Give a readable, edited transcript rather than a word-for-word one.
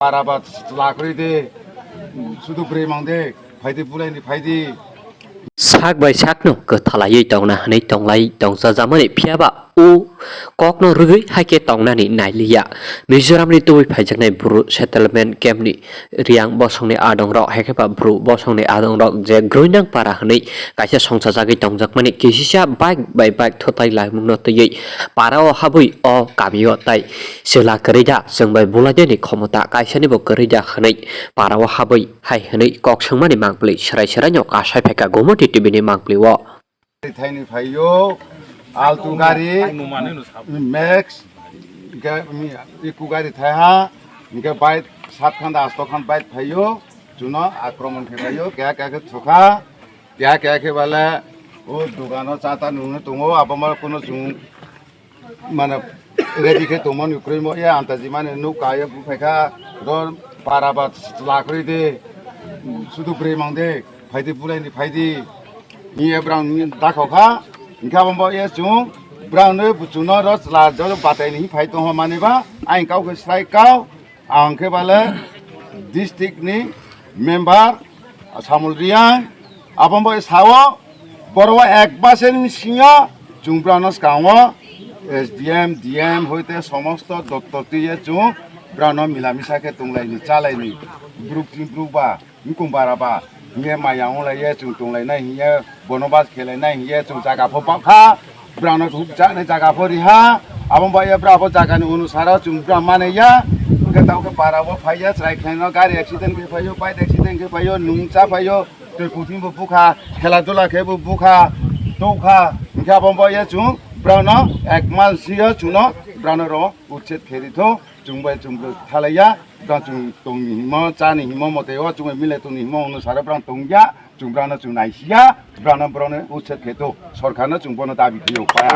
Parabat lakride sudu bremangde faidi pulai ni faidi sak bai sak no ke thalai tong na nei tong lai tong sa jamani phiaba u kok no rugui haike tong na ni nailia Mizoram ni tui phajak nei bru settlement camp ni riang bosong ni adong ro haike ba bru bosong ni adong ro je groinang para hnei kaisa songsa jagi tongjak mani kisisa bike by bike thotai lai mung no tei para o habui o kamio tai sela kerija sengbai bulade ni khomota kaisa ni bo kerija khnei para o habui hai hnei kok sengmani mangpli serai serai nyok asai pheka gomo tv ni mangpli wo thaini phayo altu gari max iku gari thaha nika bike 7 khan 8 khan bike phayo juno akromon ke phayo kya kya ke thoka kya ke wala o dugano chata nunu tungo abamar kono jung mana ready ke tomon ukraimo ya antaji mane nu kaya bu pheka ron parabat lakri de sudu bremangde faidi pulai ni faidi ni brown ni dakhoka inka bombo ye jung brown ne bujuno ros la jolo batai ni phai tong mane ba ain kau ke sai kau ang ke bale district ni member samul riang abombo sawo borwa ekbasen singa jung brownos kawo SDM DM হইতে সমস্ত দপ্তরটিয়ে Jung brown মিলামিসাকে তুংলাইনি চালাইনি group বা নিকুমবারাবা হিয়ে Mayang লাইয়ে Jung তুংলাইনাই হিয়ে বনবাস খেলাইনাই হিয়ে Jung জায়গাফো পাখা brown ধুপ জানে জায়গাফো রিহা আবং বায়ে Brabo জায়গানি অনুসারে Jung ব্রাহ্মানেয়া কেতাওকে পারাবো ফাইয়া চাইখাইনো গাড়ি অ্যাক্সিডেন্ট কে ফাইयो বাইক অ্যাক্সিডেন্ট কে ফাইयो নুংচা ফাইयो তে কুথিবো বুখা খেলাধুলা খেবো বুখা দৌখা হিয়া আবং বায়ে জুং ব্রাউন এক মাস সিয়া চুনো ব্রাউন র উচ্ছেদ খেরিথো চুংবাই চুংবো থালাইয়া ব্রাউন চুং হিম চানি হিম মতে ও চুং মিলে তুং হিম অনুসারে ব্রাউন তুংয়া চুং ব্রাউন চুং নাইসিয়া ব্রাউন উচ্ছেদ খেতো সরকারনো চুংবনো দাবি দিও পায়া